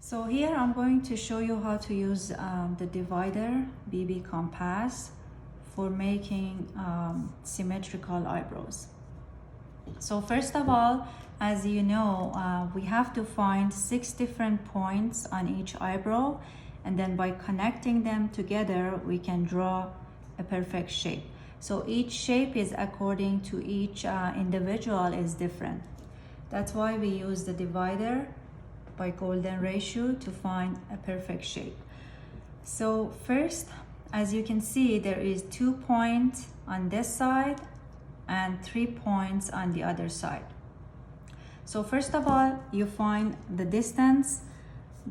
So here I'm going to show you how to use the divider BB compass for making symmetrical eyebrows. So first of all, as you know, we have to find 6 different points on each eyebrow, and then by connecting them together we can draw a perfect shape. So each shape is according to each individual is different. That's why we use the divider by golden ratio to find a perfect shape. So first, as you can see, there is 2 points on this side and 3 points on the other side. So first of all, you find the distance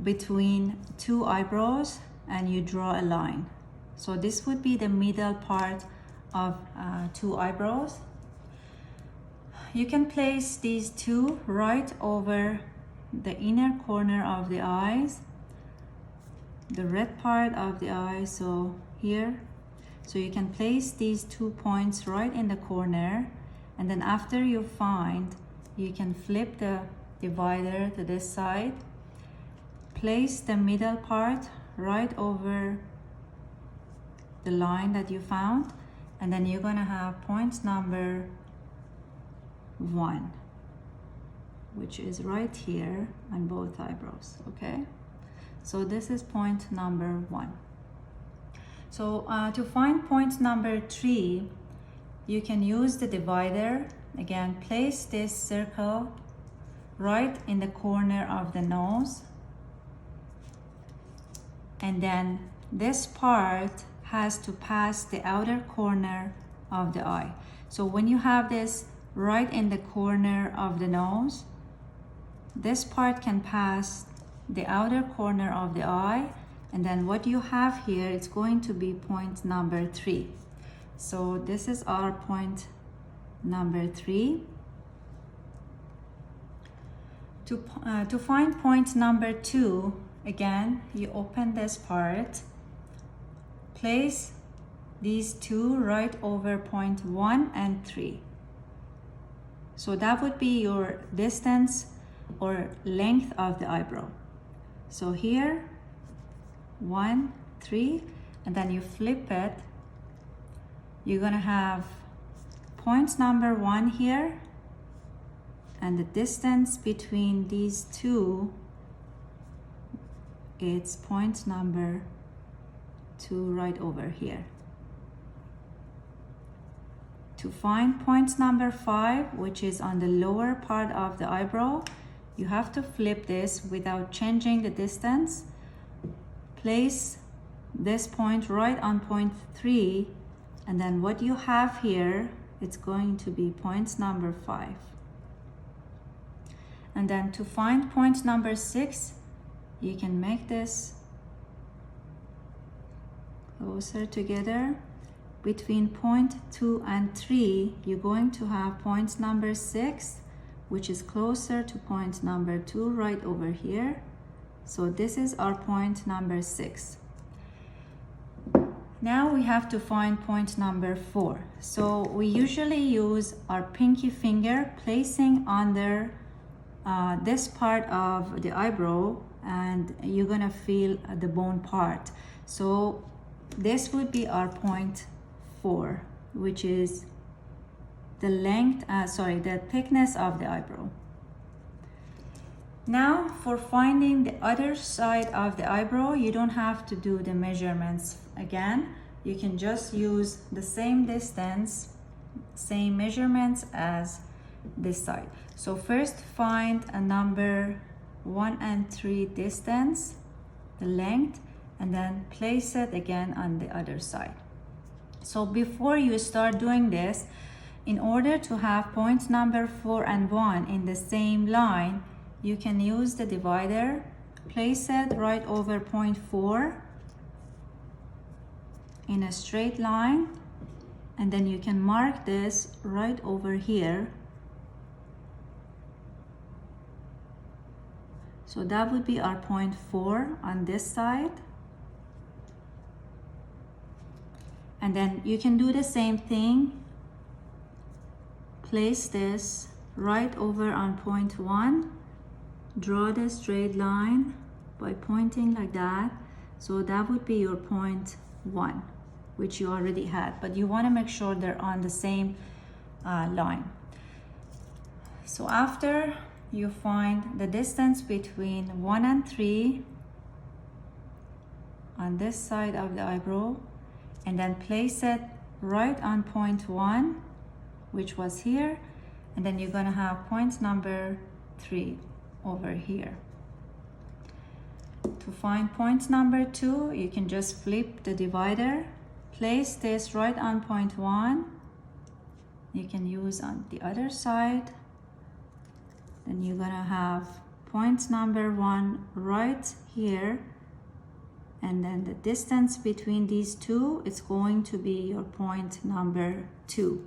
between 2 eyebrows and you draw a line. So this would be the middle part of 2 eyebrows. You can place these 2 right over the inner corner of the eyes, the red part of the eye, so here. So you can place these 2 points right in the corner, and then after you find, you can flip the divider to this side, place the middle part right over the line that you found, and then you're gonna have point number 1, which is right here on both eyebrows. Okay, so this is point number 1. So to find point number 3, you can use the divider. Again, place this circle right in the corner of the nose, and then this part has to pass the outer corner of the eye. So when you have this right in the corner of the nose, this part can pass the outer corner of the eye, and then what you have here, it's going to be point number 3. So this is our point number 3. To find point number 2, again, you open this part, place these 2 right over point 1 and 3. So that would be your distance or length of the eyebrow. So here, 1, 3, and then you flip it. You're gonna have point number 1 here, and the distance between these 2, it's point number 2 right over here. To find point number 5, which is on the lower part of the eyebrow, you have to flip this without changing the distance. Place this point right on point 3, and then what you have here, it's going to be point number 5. And then to find point number 6, you can make this closer together. Between point 2 and 3, you're going to have point number 6, which is closer to point number 2 right over here. So this is our point number 6. Now we have to find point number 4. So we usually use our pinky finger, placing under this part of the eyebrow, and you're gonna feel the bone part. So this would be our point 4, which is the length, the thickness of the eyebrow. Now for finding the other side of the eyebrow, you don't have to do the measurements again. You can just use the same distance, same measurements as this side. So first find a number 1 and 3 distance, the length, and then place it again on the other side. So before you start doing this, in order to have point number 4 and 1 in the same line, you can use the divider, place it right over point 4 in a straight line, and then you can mark this right over here. So that would be our point 4 on this side. And then you can do the same thing. Place this right over on point 1, draw the straight line, by pointing like that. So that would be your point 1, which you already had, but you want to make sure they're on the same line. So after you find the distance between 1 and 3 on this side of the eyebrow, and then place it right on point 1, which was here, and then you're gonna have point number 3 over here. To find point number 2, you can just flip the divider, place this right on point 1. You can use on the other side. Then you're gonna have point number 1 right here, and then the distance between these two is going to be your point number 2.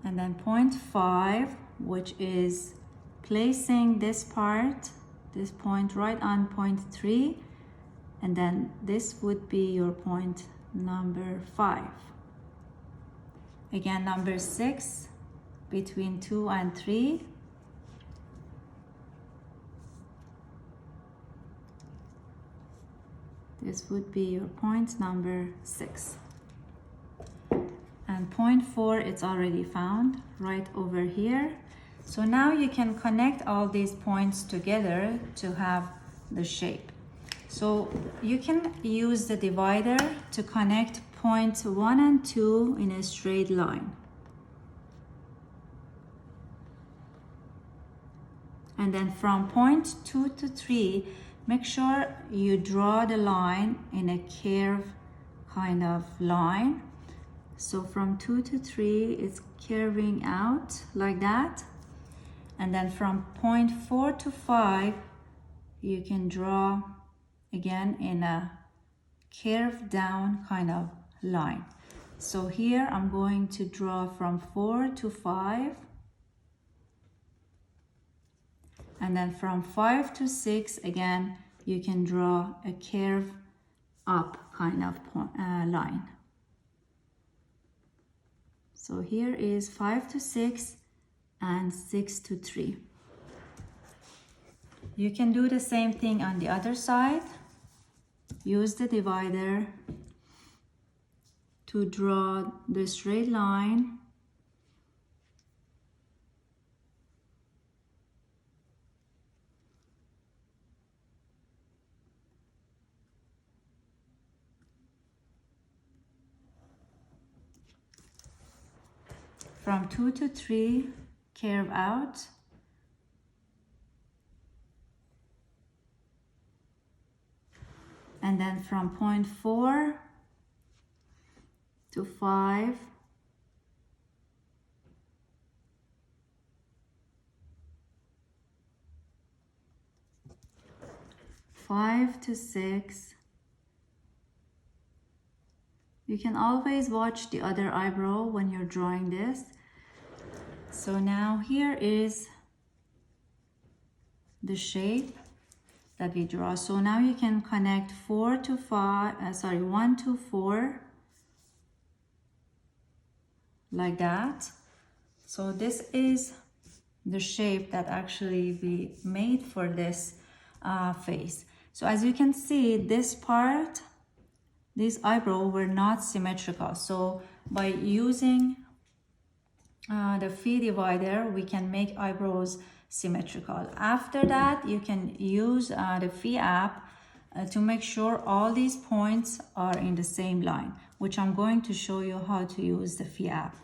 And then point 5, which is placing this part, this point right on point 3, and then this would be your point number 5. Again, number 6 between 2 and 3. This would be your point number 6. And point 4, it's already found right over here. So now you can connect all these points together to have the shape. So you can use the divider to connect points 1 and 2 in a straight line. And then from point 2 to 3, make sure you draw the line in a curve kind of line. So from 2 to 3, it's curving out like that. And then from point 4 to 5, you can draw again in a curve down kind of line. So here I'm going to draw from 4 to 5. And then from 5 to 6, again, you can draw a curve up kind of line. So here is 5 to 6 and 6 to 3. You can do the same thing on the other side. Use the divider to draw the straight line. From 2 to 3, curve out. And then from point 4 to 5, five to 6. You can always watch the other eyebrow when you're drawing this. So now here is the shape that we draw. So now you can connect 1 to 4 like that. So this is the shape that actually we made for this face. So as you can see, this part, these eyebrows were not symmetrical. So by using the Phi divider, we can make eyebrows symmetrical. After that, you can use the Phi app to make sure all these points are in the same line, which I'm going to show you how to use the Phi app.